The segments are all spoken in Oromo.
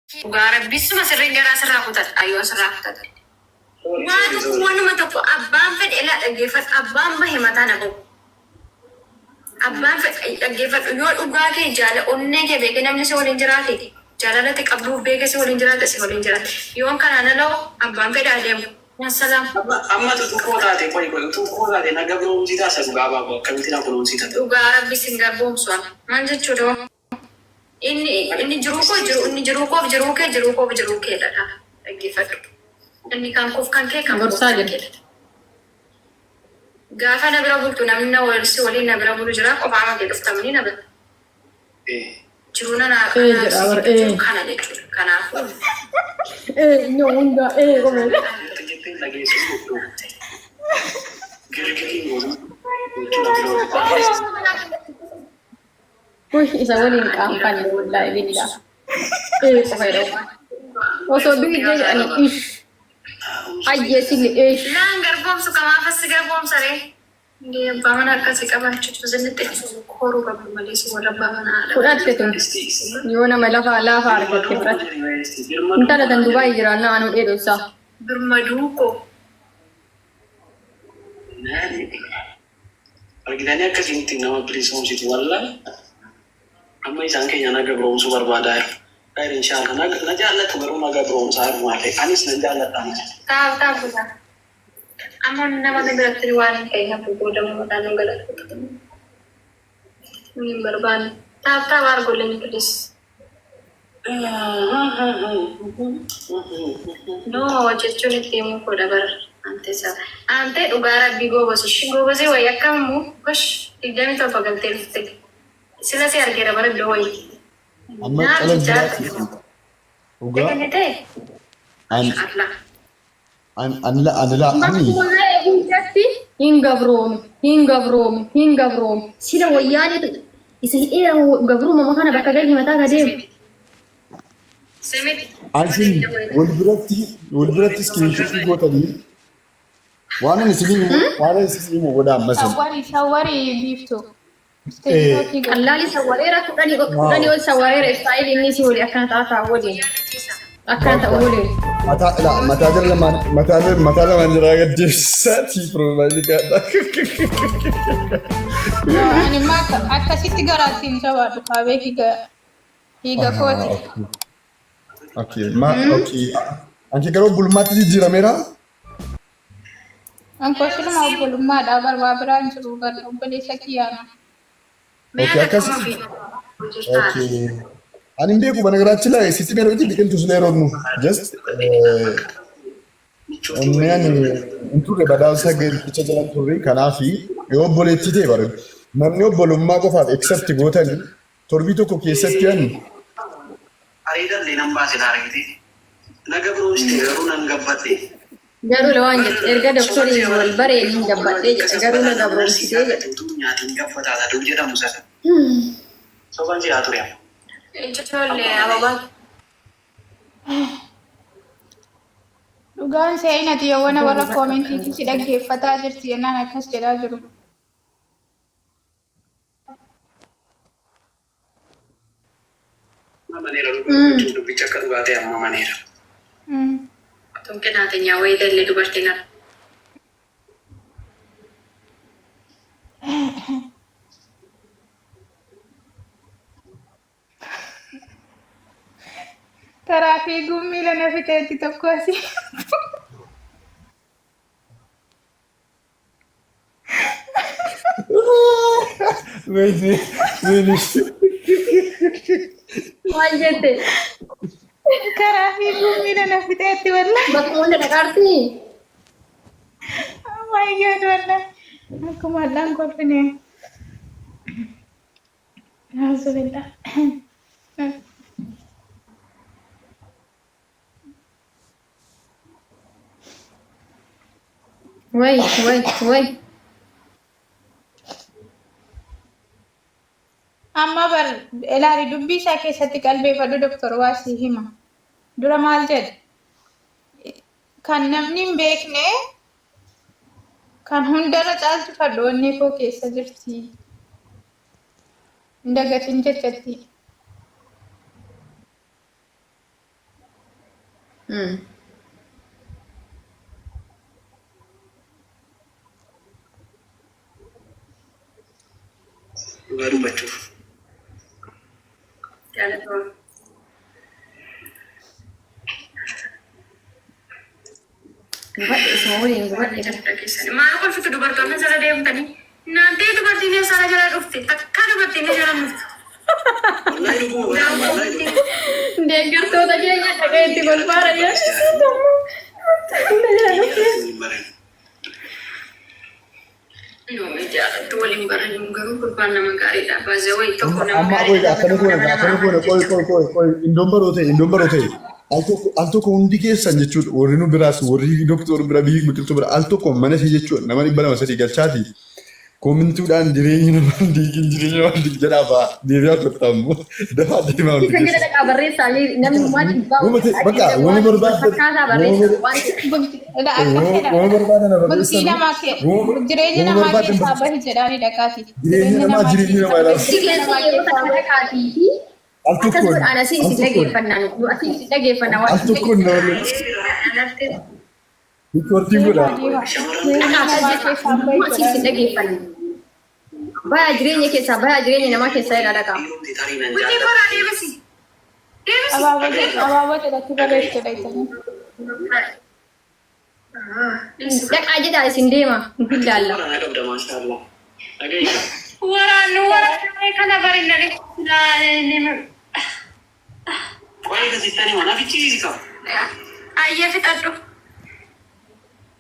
Gara bisuma sirrii garaa sirraa kutat ayyoo sirraa kutat. Waanuma tokko abbaan fedhe ilaa dhaggeeffatu abbaan bahe mataa na bahu. Abbaan fedhe dhaggeeffatu yoo dhugaa kee jaala onnee kee beekee namni si waliin jiraate jaalalatti qabduuf beekee si waliin jiraate si waliin jiraate yoon kanaan ala'u abbaan fedhe adeemu. Wasalaam. Amma tutuqoo taate tutuqoo taate naga biroomsii taasa dhugaa baaboo akkamitti na kunuunsita. Dhugaa rabbi sin garboomsu maal jechuudha. Inni jiruu kee dha dhaggeeffadhu. Inni kan koof kan kee kan gorsaa jedhe. Gaafa na bira bultu namni na walsi waliin na bira bulu jira qofaa ma kee dhuftamni na bira. Jiruu na kana jechuudha. Kanaafuu. Hunda qome. Wih, isa waliin qaanfanne wallahi billah. Qofeedha. Osoo biyyi jedhani ish. Ayyeesili ish. Naan garboomsu kamaaf as garboomsa ree. Ndee abbaa mana akkasii qabaachuutu zinnitti koruu qabdu malee si warra abbaa mana haadha. Fudhatte tun yoo nama lafa argatte fudhatte. Intala tan Dubaay jiraannaa anuu dheedonsaa. Birmaduu koo. Argitanii akkasitti nama bilisoomsiti wallahi. Amma isaan keenya naga biroomsuu barbaadaa jiru. Gaarii inshaalla na jaallatu garuu naga biroomsaa jiru malee anis na jaalladha. Taa'u. Amma nama biratti waan hin ka'e hafu boodamu mataan nu galatu. Hin barbaanne. Taa'u argolee ni fidis. No jechuun itti himuu koo dabara. Ante dhugaa rabbii goobasii wayii akkamimu gosh digdami tokko galtee dhufte. Sila si argeera bara iddoo wayii. Amma cala jiraatu. Dhugaa. Hin gabroomi. Sila wayyaanitu isa hidhee gabrooma kana bakka gadi mataa gadeemu. Ansin wal biratti iskiriinshotii gootanii waan ani isin godha ammasan. Shawari biiftuu. Qallaali sawareera kudhanii ol sawareera istaayil inni si wali akkana ta'aa waliin. Akkana ta'u waliin. Mataa lamaan jiraa gaddeessaati piroofaayilii gaadha. Ani akkasitti garaattiin jabaadhu kaabee hiiga kooti. Anke garuu bulmaatti jijjiirameera. Anko siluma obbolummaadhaa barbaa biraan jiru gara obboleessa kiyyaana. Ani hin beeku banagaraachii laa sitti meera biti biqiltuu sun yeroo nu just onneen hin turre badhaasa gadicha jalan turre kanaafi yoo obboleettii ta'e bara namni obbolummaa qofaaf accept gootan torbii tokko keessatti ani Ariidallee nan baase argite. Naga biroomsite garuu nan gabbadhe. Garuu lawaan jedhe erga doktorii wal baree hin gabbadhee jedhe garuu na gabroomsitee jedhe. Nyaatiin gabbataadha duu jedhamu sana. Soban jiraa ture. Ejjetoollee ababaa. Dhugaan seenati yoowwan warra koomentii si dhaggeeffataa jirti jennaan akkas jedhaa jiru. Maneera dubbicha akka dhugaatee amma maneera. Tonke naatenyaa wayii gallee dubartiin ala. Karaa fiiguun miila na fixeetti tokko asii. Maal jette? Karaa fiiguun miila na fixeetti wallahi. Bakka hunda dhaqaartii? Oh my god wallahi. Akkuma adhaan kolfine. Alhamdulillah. Way. Amma bar ilaali dubbii isaa keessatti qalbeeffadhu doktor Waasii hima. Dura maal jedhe? Kan namni hin beekne kan hundarra caaltu fadhoonni koo keessa jirti. Ndagatin jettatti. Baru baca. Buat semua ni, buat ni. Mana kau fikir dubartoon na salah dia tadi. Nanti dubartiin salah jalan ufti. Takkan dubartiin jalan ufti. Wallahi ibu, wallahi ibu. Dia gerto tadi yang ada di gol parah dia. No, jalan tu paling barang yang garu kurban nama gari dah. Bazawai tu kau nama Amma gari. koy indombarote al tokko hundi keessan jechuudha warri nu biraas warri doktor bira biqiltuu bira al tokko mana si jechuudha nama dhibba lama sadii galchaati koomintuudhaan jireenya namaa diigin jedhaafaa deebi'aa turtamu dafaa deemaa hundi Kita kira dekat barresa ni, nama mati bau. Bakka wani barbaadan Kata barresa. wani barbaadan Bukti nama ke jireenya namaa keessaa bahi jedhaani dhaqaati. jireenya namaa ilaala Sikit sikit kata kati. al tokko Ana sih dhaggeeffannaa. Asii si dhaggeeffannaa. al tokko noonu riikoortii godha Asii si dhaggeeffannaa. Baay'ee jireenya keessaa baay'ee jireenya namaa keessaa ilaala qaba. Bunyi kau dah dia besi. Dia besi. Abaaboo jedhatti barreessudha isaan. Dhaqaa jedhaa isin deema. Ilaalla. Orang ada udah masalah. Agak Waraan kana barinna ni. Wai ke situ ni mana bici sih kau? Ayah fitadu.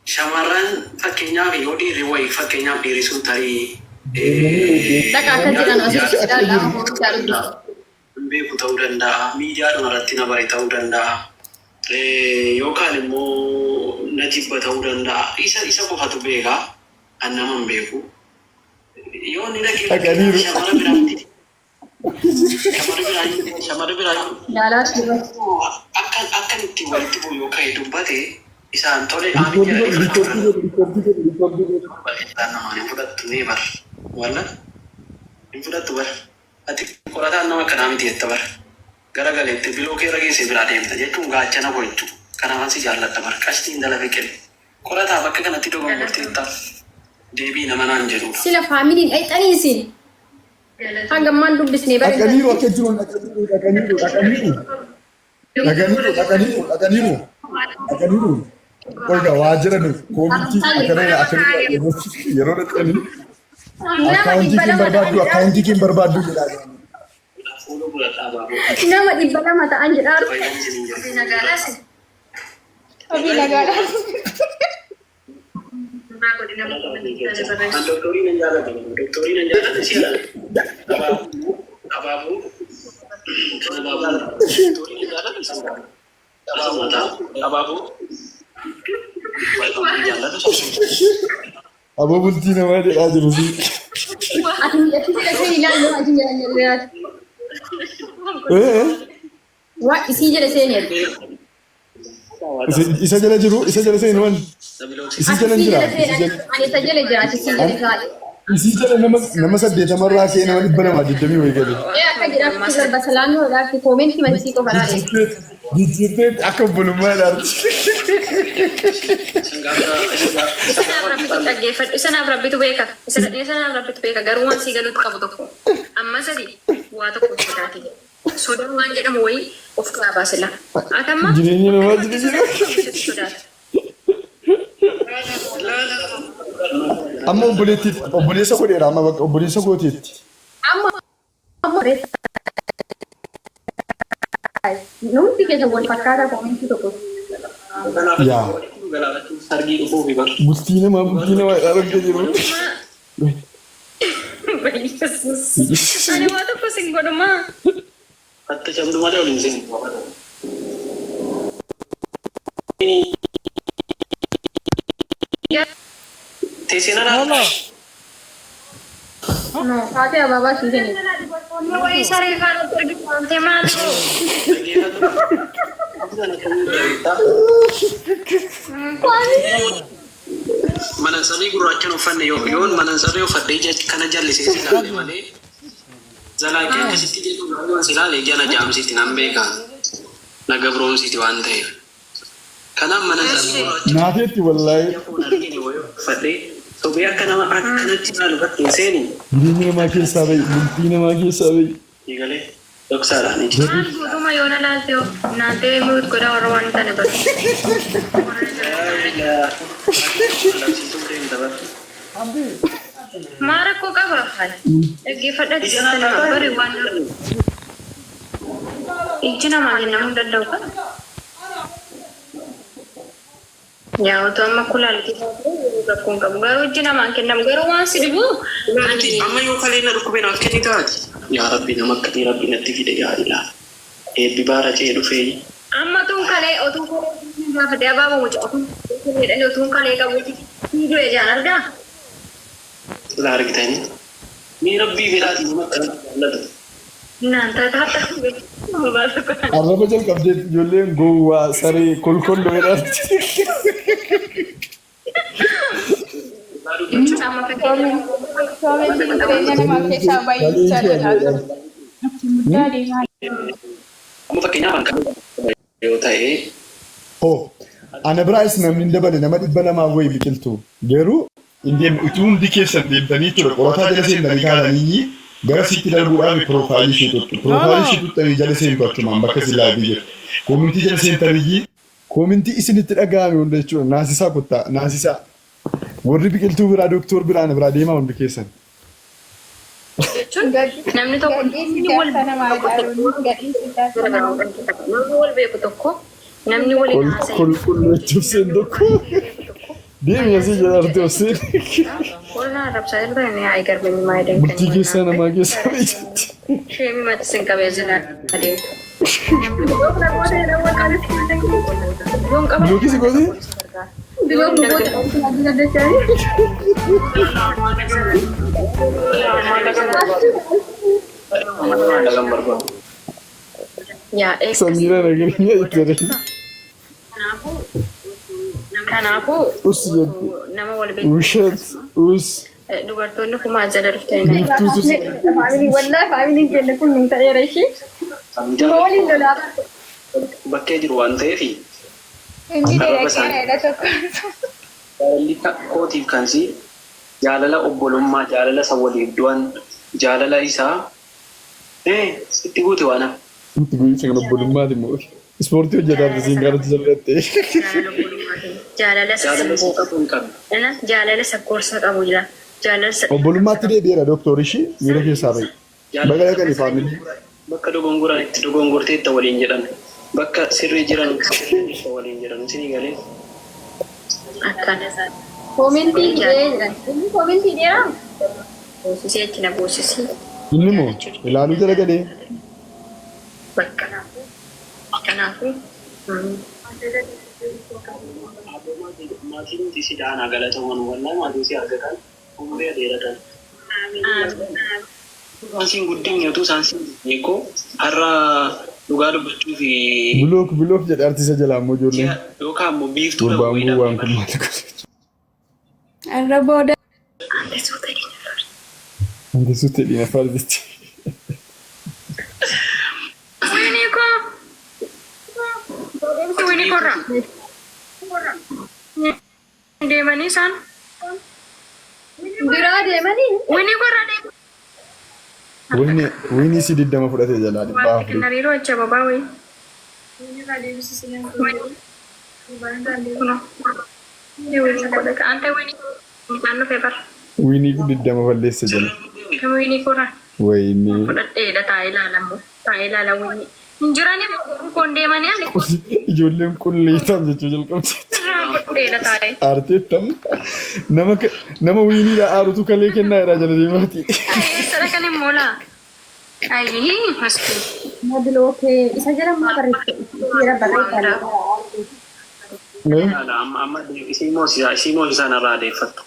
Syamaran fakkeenyaaf yoo dhiirri wayii fakkeenyaaf dhiirri sun tarii Dhaqaa kan jedhan asii si ilaalla. beeku ta'uu danda'a, miidiyaadhuma irratti na bare ta'uu danda'a, yookaan immoo na jibba ta'uu danda'a. Isa qofatu beekaa, an nama hin beeku. Yoo inni dhaqee shamara biraayyuu Ilaalaa jiru. akkan itti walitti bu'u yoo ka'e dubbate isaan tole aami jedhanii namaan hin fudhattu ni bar walla hin fudhattu bar ati qorataan nama kanaa miti jetta bar gara galeetti biloo kee rageesse biraa deemta jechuun gaachana gochu kanaafan si jaalladha bar qashtiin dalabe kenne qorataa bakka kanatti dogongorteettaaf deebii nama naan jedhudha. Sila faamiliin dhayxanii isin. Hangammaan dubbisnee bare. dhaqaniiru akka jiru dhaqaniiru Olga waajjira nu koomitii akkana yeroo dhaqanii akkaawuntii keen barbaaddu jedhaa Nama 200 ta'an jedhaa. Obii nagaadhaan. Doktorii nan jaalladha si'a abaabuu aboo bultii namaa jedhaa jiru fi Ati miidhagina ilaaluu ati miidhagina. Waa isii jedhe seenee. isa jala jiru isa jala seenu waan isii jala jira Ani isa jala jira ati isii jala jira. isii jala nama 8 kee nama 220 wayii gale Akka jedhamu sirba salaamii walaatti koomentii maddisii qofa laale. jijjiirtee akka bulummaa ilaalti Isanaaf rabbitu beeka. Isanaaf rabbitu beeka. Garuu waan sii galuutu qabu tokko. Amma sadi waa tokko sodaati. Sodaan waan jedhamu wayii of kaa baasila. Atamma jireenya namaa jireenya sodaata. amma obboleessa godheera amma bakka obboleessa gooteetti Amma reessa. Namni keessa wal fakkaataa koomentii tokko. yaa sargii dhufuufi bar bultii namaa argaa jiru Ani waa tokko sin godhumaa. atta camdu malee waliin seenu. Teessina laata? No, taatee abaabaa sii kenne. Wayii saree kaan argifamtee maal? Manansarii gurraachaan uffanne yoon manansarii uffadhee kana jallisee si ilaale malee zalaaqee akkasitti jedhu silaalee jala jaamsiitti nan beeka na gabroomsiiti waan ta'eef. Kanaaf mana Naateetti wallaahi. fadhee sobee akka nama akkanatti maalu bakkee seeni. Jireenya namaa keessaa bahi. Bultii namaa keessaa bahi. Eegalee dhoksaadhaan iji. Maal guutuma yoo na laalte naantee muut godha warra waan tane godha. Maa rakkoo qaba? Dhaggeeffadhatti sana bari waan ijji namaa kennamuu danda'u kan? Yaa otoo amma kulaalti rakkoon qabu garuu ijji namaa kennamu garuu waan si dhibu. Amma yoo kalee na dhukkubee naaf kenni taati. Yaa Rabbi nama akkati Rabbi natti fide yaa ilaa. Eebbi baara cee dhufee. Amma tuun kalee otuu kalee gaafa abaaboo mucaa otuun kalee qabuuti fiiduu ejaan argaa. Laa argitanii. Mee Rabbii fedhaati nama akkana jaallatu. Naan taata Arraba jalqabdee ijoolleen gowwaa saree kolkolloo jedhamti. Soomenti jireenya namaa keessaa baay'ee jaalladha. Amma fakkeenyaaf kan yoo ta'e. Ana biraayis namni hin dabale nama 200 wayii biqiltu garuu utuu hundi keessan deemtanii ture qorataa jala seentanii kaadanii gara sitti darbuudhaan piroofaayilii ishee tuttu. Piroofaayilii ishee tuttanii jala seentu achumaan bakka silaa biyya. Koomintii jala seentanii koomintii isinitti dhaga'ame hunda jechuudha. Naasisaa kuttaa naasisaa. Warri biqiltuu biraa dooktor biraan biraa deemaa hundi keessan. namni tokko wal beeku tokko namni waliin haasa'e. Qulqulleechuuf seen tokko. Deemi asii jala artee obseen. Qolaa rabsaa irra ni haa eegarmanii maa eedan. Bultii keessaa namaa keessaa beekatti. Sheemi mati sin qabee zinaa adeemu. Bilookii si gootee? Samira nageenya jettee. Kanaafuu nama wal beeku. Ushat us. Dubartoonni kumaa jala dhuftanii. Wallaahi faamiliin keenya kun hin ta'eera ishee. Waliin lolaa. Bakkee jiru waan ta'eef. Inni dheeraa tokko. Jaalalli kootiif kansi jaalala obbolummaa jaalala isa waliif du'an jaalala isaa itti guute waan hafu. Itti guute kan obbolummaati moo ispoortii hojjetaa bisiin garatti jallattee. Jaalala sassamboo qabu. Jaalala sakkoorsa qabu jira. Obbolummaatti deebi'eera dooktor ishii miira keessaa bahi. Bakka dhaqanii faamilii. Bakka dogongoran itti dogongorteetta waliin jedhan. Bakka sirrii jiran itti waliin jedhan isinii galee. Akkana. Koomentii jedhan. Koomentii dheeraa. Boosisee achi na boosisii. Inni moo ilaaluu jala galee. Bakka kanaafuu. Maatiin nuti sidaanaa galataman walaa maatiin si argatan umurii adeeratan. Dhugaansiin guddinni utuu isaan siin beekoo har'a dhugaa dubbachuu fi. Bilook jedhe artisa jalaa immoo ijoolleen. Yookaan immoo biiftuu dha wayiidha. Waan kun maal gosa. Arra booda. Anteessuu ta'e afaan jechi. Winnie korra. Deemanii isaan. Biraa deemanii. Winnie korra deemu. Winnie si 20 fudhatee jalaa dhibbaa afurii. Nariiroo achi ababaa wayii. Winnie 20 balleessa jala. Winnie korra. Wayini. Fudhadheedha taa'ee ilaalamu. Taa'ee ilaala Winnie. Injirani kun deemanii ani. Ijoolleen qulleessan jechuu jalqabte. Fudhadheedha taa'ee. Aarteettan nama Winnie aarutu kalee kennaa irraa jala deemaati. Sada kan immoo laa. Ayi maski. Bilook isa jala maa barreesse. Seera barreeffame. Amma isii moosisaa narraa adeeffattu.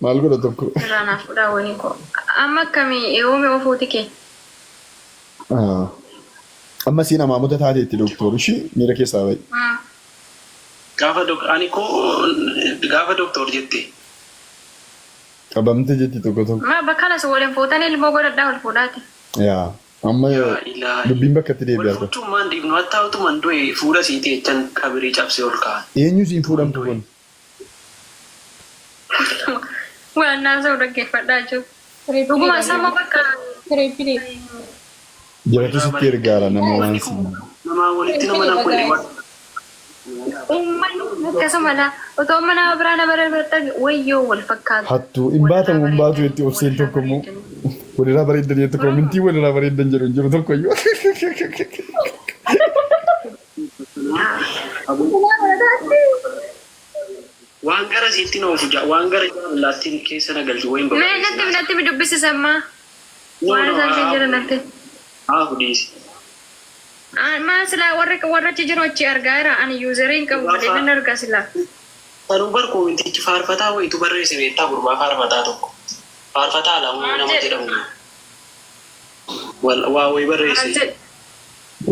Maal godha tokko. Irraanaaf fudhaa wayii koo. Amma akkamii eewoome ofuuti kee. Amma siin amaamota taateetti dooktor ishii miira keessaa bahi. Gaafa dooktor jette. Qabamte jetti tokko tokko. Bakka las waliin fuutanii ilmoo godhadhaa ol fuudhaati. Yaa Amma Yaa ilaahi. dubbiin bakka itti deebi'aa Wal jira. fuuchuun maan dhiibnu haa ta'utu mandoo fuula siitii jechaan kabirii cabsee ol kaa'an. Eenyu siin fuudhamtu kun? Waan naasa'u dhaggeeffadhaa jiru. Dhuguma sama bakka Firiifirii. Jalatu sitti ergaara nama waan siin. Namaa walitti nama na qolee uummanni akkasumadha. Otoo mana biraa nama darbarta wayyoo wal fakkaatu. Hattuu hin baatamu hin baatu jetti obseen tokko immoo. Walirraa bareeddan jettu koomintii walirraa bareeddan jedhu hin jiru tokko iyyuu. waan gara siitti na ofu waan gara laattiin keessa na galchu wayin Mee natti dubbisisammaa. Waan isaan jiran natti. haa hudiisi. Maa silaa warra achi jiru achi argaa jira. Ani yuuzeriin qabu malee nan argaa silaa. Kanuu bar koomintichi faarfataa wayitu barreesse beektaa gurbaa faarfataa tokko. Faarfataa lamoo nama jedhamu. Waa wayi barreesse.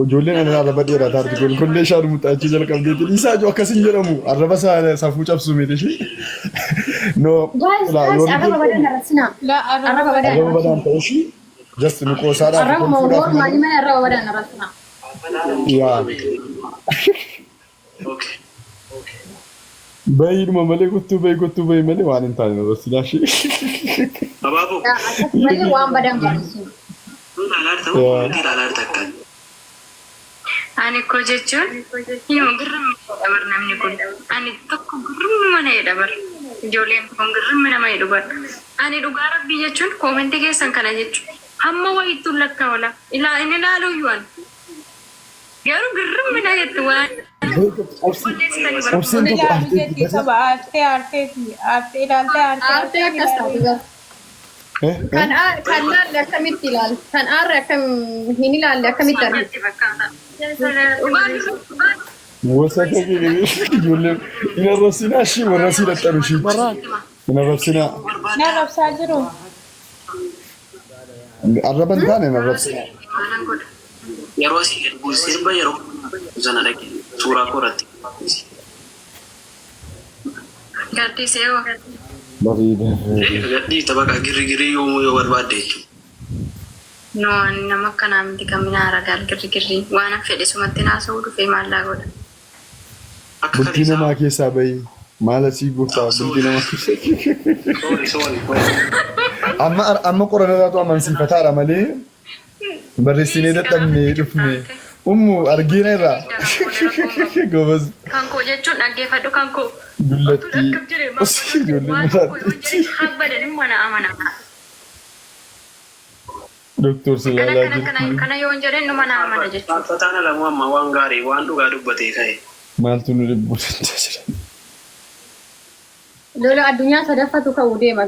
Ijoolleen ani arraba dheeraa taarti kun kollee shaadu muxaachii jalqabdeetiin isaa ijoo akkasin jedhamu arraba safuu cabsu miti shi. No. Arraba badaan arrabsinaa. Arraba badaan. Arraba badaan ta'u shi. Just nu qoosaadhaan. Arraba moo maali mana arraba badaan arrabsinaa. Yaa. Okay. Bayiidhuma malee kottuu bayi malee waan hin taane arrabsinaa shi. Abaaboo. Malee waan badaan barreessu. Ilaalaar ta'uu koomintii ilaalaar takkaan. Ani ko jechuun yoo girrimmi dabar namni kun ani tokko girrimmi mana dabar ijoolleen kun girrimmi nama dabar ani dhugaa rabbii jechuun koomentii keessan kana jechuun hamma wayittuu lakka wala inni ilaaluu yuan garuu girrimmi na jettu waan Obseen tokko Aarteetii qaba. Aartee ilaaltee aartee akkas taatu kan laalle akkamitti ilaalu kan aarre akkam hin ilaalle akkamitti argu. Wasa kaki ijoolleen hin arrabsinaa shi warra si dadhabu shi. Hin arrabsinaa. na rabsaa jiru. Arraba hin taane hin arrabsinaa. Yeroo asii gadi sirba yeroo sana dhaqe suuraa koorratti. Gaddisee hoo. Bareeda. Gadhii tapha girrigirii yoomuu yoo barbaadde jechuudha. No, nama akkanaa miti kan mina aragaan girrigirri waan fedhe sumatti naasa'uu dhufee maallaa godha. Bultii namaa keessaa bahi maal asii gooftaa bultii namaa keessaa. Amma qorannaatu amansiifataadha malee barreessinee dadhabnee dhufne. Ummu argiina irraa. Gobas. Kan koo jechuun dhaggeeffadhu kan koo. Dullatti. Osii ijoollee muraatti. Habbadan mana amanaa. Doktor Silaalaa jirti. Kana yoo hin jedhin mana amana jechuudha. Faarfataan alamoo amma waan gaarii waan dhugaa dubbatee ka'e. Maaltu nu dhibbuu danda'a jira. Lola addunyaa sadaffatu ka'uu deema.